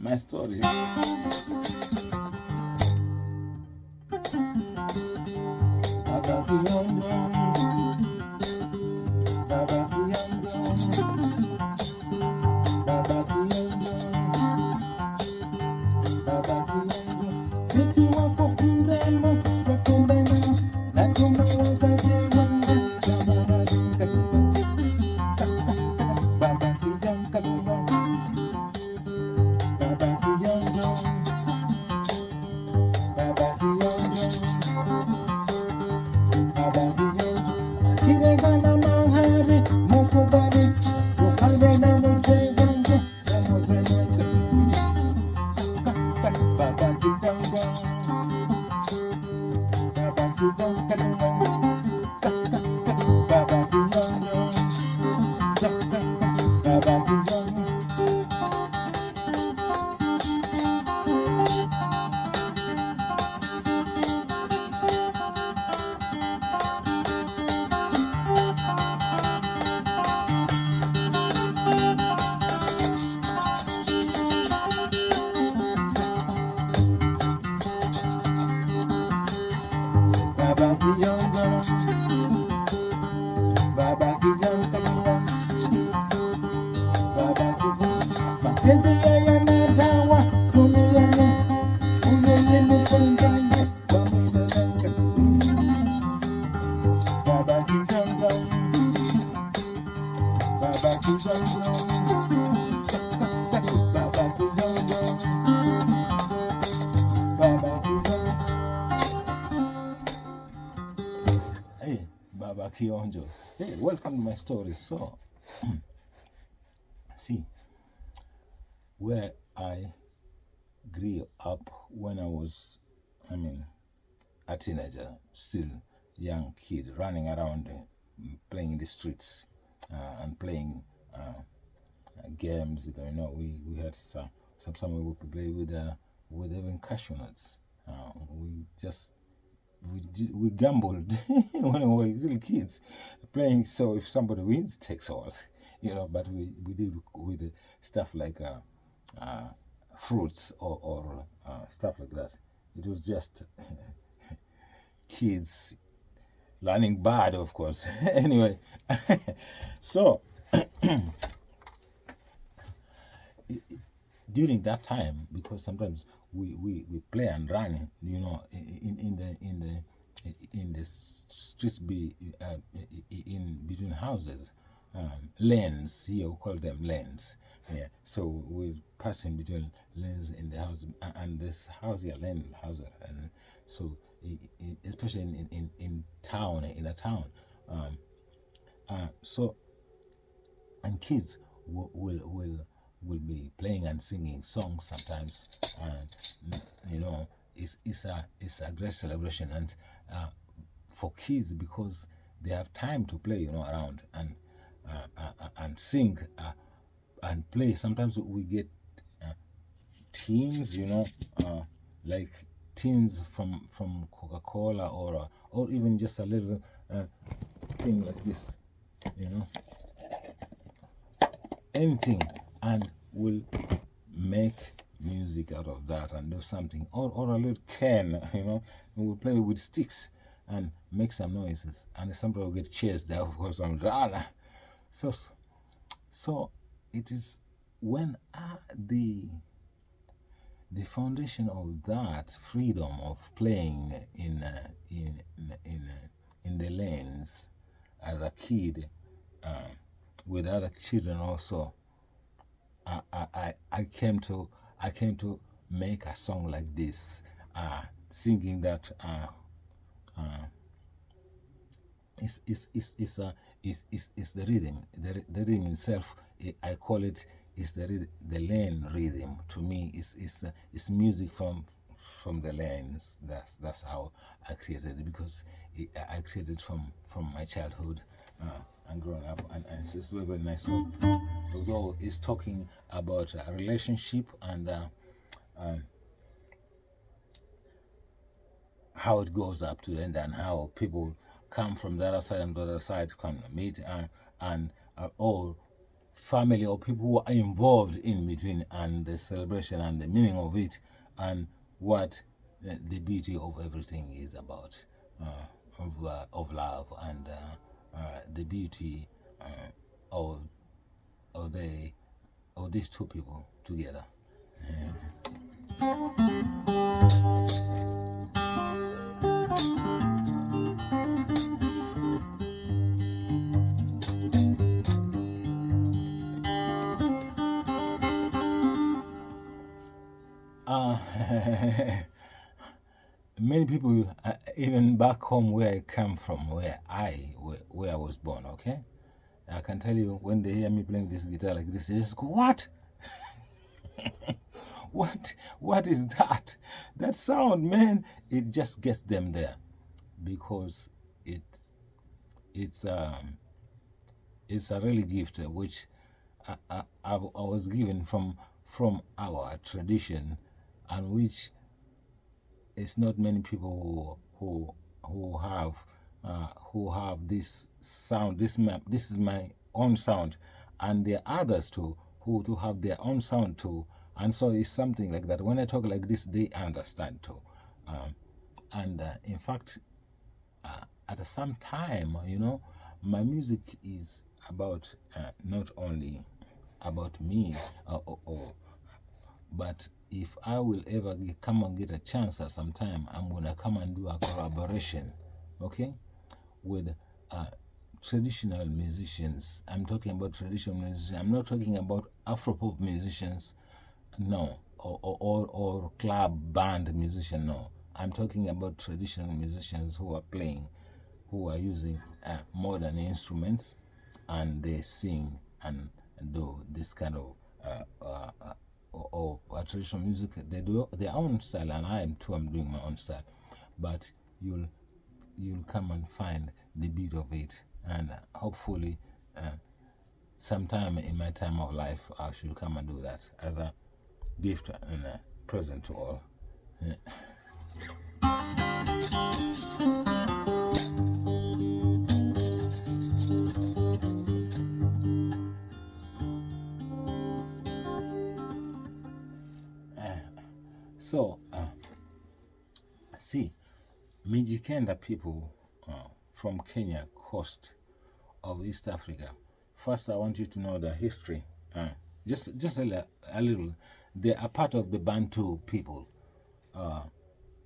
my story. Hey, Baba Kionjo. Hey, welcome to my story. So, see, where I grew up when I was, a teenager, still young kid, running around, playing in the streets, and playing games. We had some we would play with even cashew nuts. We gambled when we were little kids, playing. So if somebody wins, takes all, But we did with stuff like fruits or stuff like that. It was just kids learning bad, of course. Anyway, so during that time, because sometimes we play and run, in the streets, in between houses, lanes. Here we call them lanes. Yeah. So we pass in between lanes in the house, and this house here, lane house, and so especially in town, in a town. So and kids will be playing and singing songs sometimes, and it's a great celebration, and for kids, because they have time to play, around and sing and play. Sometimes we get teams, like tins from Coca-Cola, or even just a little thing like this, anything, and we'll make music out of that and do something, or a little can, and we'll play with sticks and make some noises, and sometimes we'll get chased there, of course, and run. So it is when the foundation of that freedom of playing in the lanes as a kid, with other children also. I came to make a song like this, singing that is the rhythm. The rhythm itself, I call it, is the lane rhythm. To me, it's music from the lanes. That's how I created it, because I created from my childhood and growing up, and it's just very, very nice. So, although it's talking about a relationship and how it goes up to the end, and how people come from the other side and the other side can meet and all family or people who are involved in between, and the celebration and the meaning of it, and what the beauty of everything is about, of love, and the beauty of of the of these two people together. Uh, many people, even back home where I come from, where I was born, okay? I can tell you, when they hear me playing this guitar like this, they just go, "What? What is that? That sound, man!" It just gets them there, because it's a really gift, which I was given from our tradition, and which it's not many people who have this sound. This is my own sound, and there are others too who do have their own sound too. And so it's something like that. When I talk like this, they understand too. And in fact, at some time, my music is about not only about me, but if I will ever come and get a chance at some time, I'm going to come and do a collaboration, okay, with traditional musicians. I'm talking about traditional musicians. I'm not talking about Afropop musicians, no, or club band musician, no. I'm talking about traditional musicians who are using modern instruments, and they sing and do this kind of traditional music. They do their own style, and I'm doing my own style. But you'll come and find the beat of it, and hopefully sometime in my time of life I should come and do that as a gift and a present to all. So, see, Mijikenda people from Kenya, coast of East Africa. First, I want you to know the history. Just a little. They are part of the Bantu people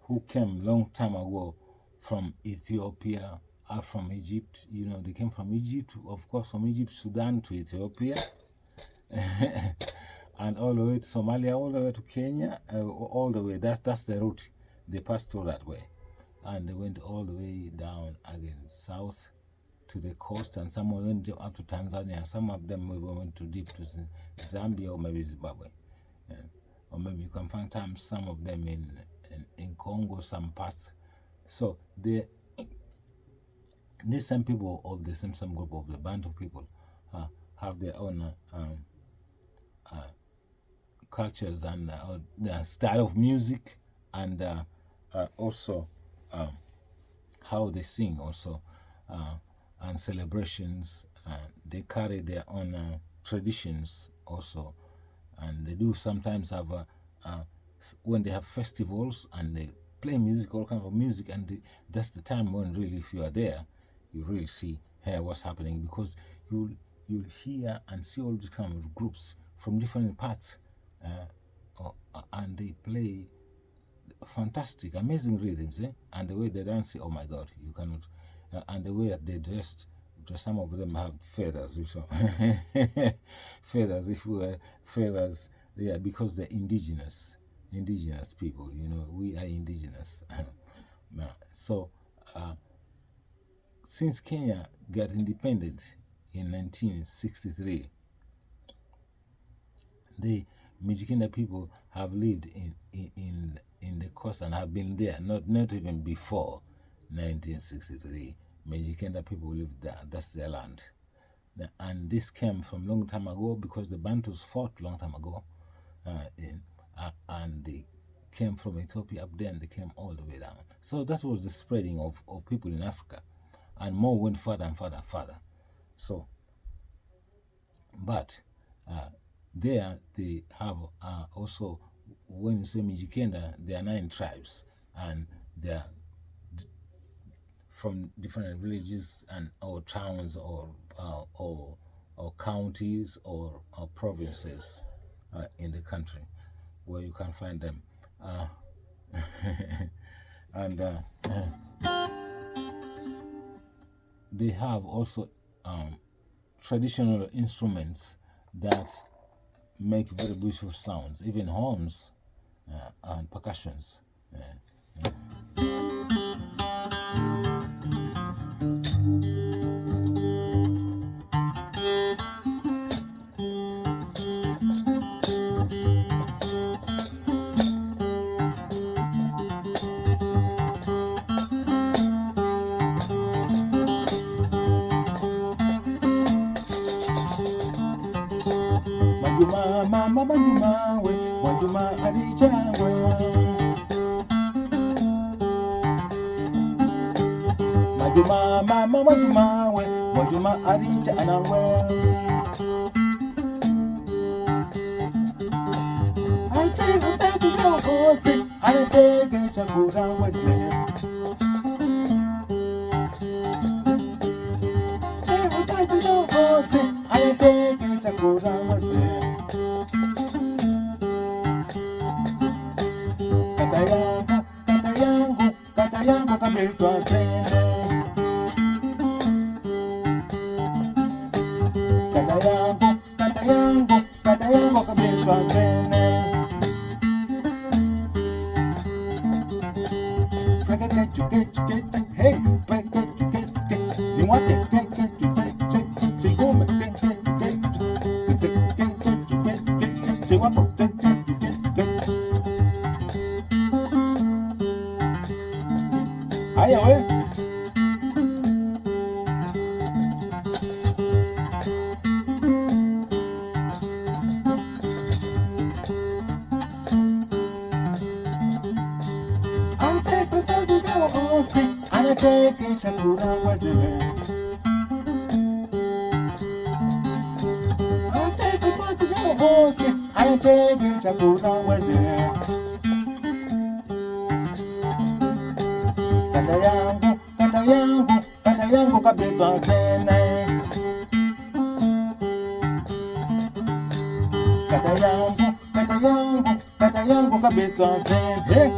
who came long time ago from Ethiopia, or from Egypt. They came from Egypt, of course, from Egypt, Sudan to Ethiopia. And all the way to Somalia, all the way to Kenya, all the way. That's the route. They passed through that way. And they went all the way down again, south to the coast, and some went up to Tanzania. Some of them went to deep to Zambia or maybe Zimbabwe. Or maybe you can find some of them in Congo, some parts. So these same people of the same group of the Bantu people have their own cultures and their style of music, and also how they sing also, and celebrations. They carry their own traditions also, and they do sometimes have when they have festivals and they play music, all kinds of music, and that's the time when really, if you are there, you really see what's happening, because you'll hear and see all these kind of groups from different parts, and they play fantastic, amazing rhythms, and the way they dance, oh my God, you cannot, and the way that they dressed. Some of them have feathers, feathers, if we were feathers, yeah, because they're indigenous people, we are indigenous. So, since Kenya got independent in 1963, the Mijikenda people have lived in the coast and have been there, not even before 1963. Mijikenda people lived there, that's their land. And this came from long time ago, because the Bantus fought long time ago, and they came from Ethiopia up there, and they came all the way down. So that was the spreading of people in Africa, and more went further and further and further. So, but There they have also, when you say Mijikenda, there are 9 tribes, and they are from different villages and or towns or counties or provinces in the country where you can find them. And they have also traditional instruments that make very beautiful sounds, even horns and percussions. Majuma mama majuma we, majuma adijangwe. Majuma mama majuma we, majuma adijangwe. I take a to go see, I take a chakura with you. Take a to go see, I take a chakura with you. Kata yangu kabitwa tena. Kata yangu kabitwa tena. Hey, you want it? Haya we. Anateke chakula wade. Anateke chakula wade. Anateke chakula wade. Kata yangu kabeba tena. Kata yangu kabeba tena.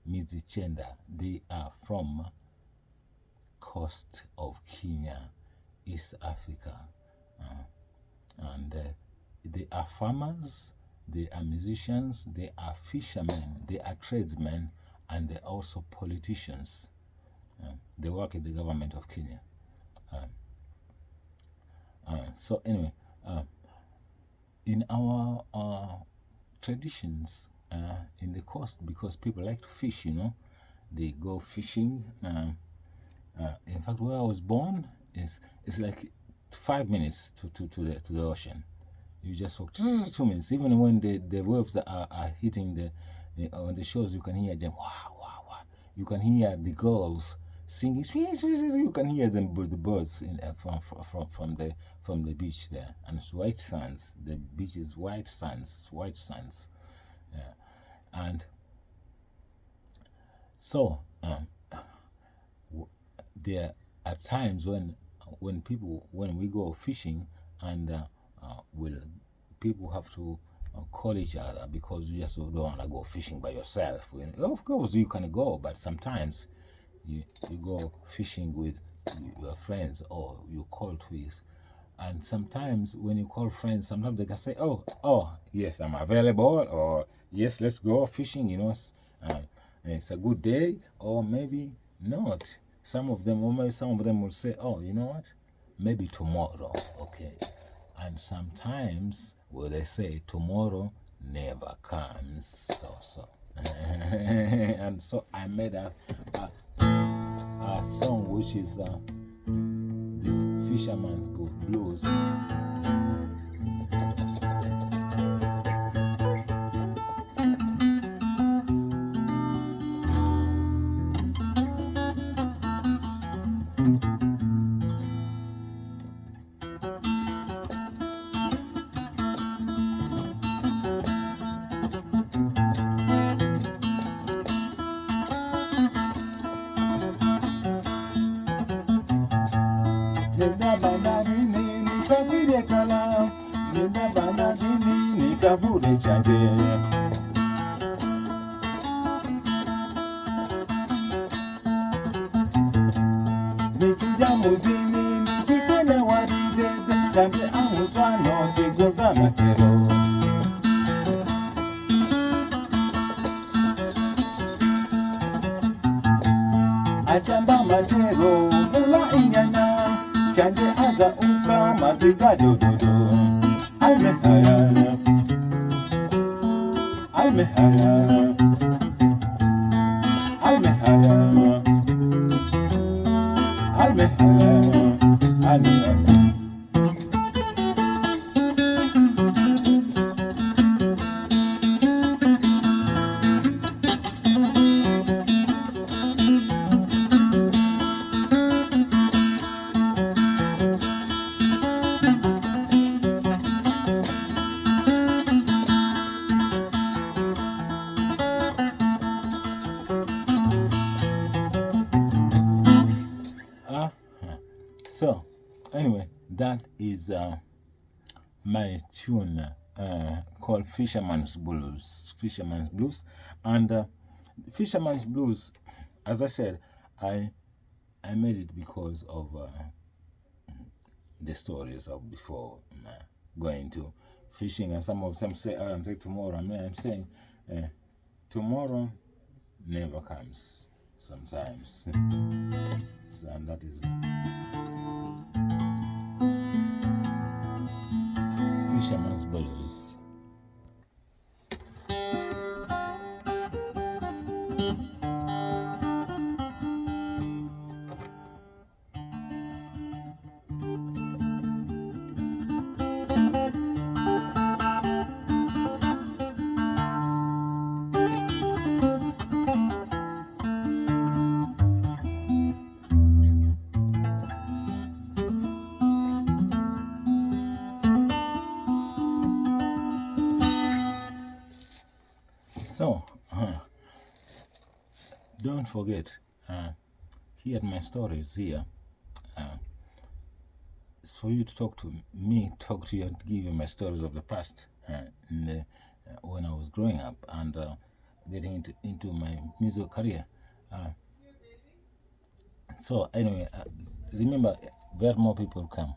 Mijikenda. They are from coast of Kenya, East Africa, and they are farmers, they are musicians, they are fishermen, they are tradesmen, and they're also politicians. They work in the government of Kenya. So anyway, in our traditions in the coast, because people like to fish, they go fishing. In fact, where I was born it's like 5 minutes to the ocean. You just walk 2 minutes. Even when the waves are hitting on the shores, you can hear them. Wow, wow, wow. You can hear the girls singing. You can hear the birds from the beach there, and it's white sands. The beach is white sands. And so there are times when we go fishing, and people have to call each other because you just don't want to go fishing by yourself. Of course, you can go, but sometimes you go fishing with your friends or you call twice. And sometimes when you call friends, sometimes they can say, oh, yes, I'm available, or yes, let's go fishing, it's a good day, or maybe not. Some of them will say, oh, you know what, maybe tomorrow, okay. And sometimes, well, they say tomorrow never comes. So. And so I made a song which is the Fisherman's Blues. Nenda bandarini nikavile kala, nenda bandarini nikavule chanje. Nikija muzini nikitene waride, chanje amutwano sigoza machero. Achamba machero kula inyanya, chanje aza uka mazika dododo. Almehaya, almehaya, almehaya, almehaya, almehaya. So, anyway, that is my tune called Fisherman's Blues. Fisherman's Blues. And Fisherman's Blues, as I said, I made it because of the stories of before going to fishing. And some of them say, I'll take tomorrow. I mean, I'm saying tomorrow never comes sometimes. So, and that is Fisherman's Blues. So, don't forget, hear my stories here. It's for you to talk to you and give you my stories of the past when I was growing up and getting into my music career. So, anyway, remember, where more people come.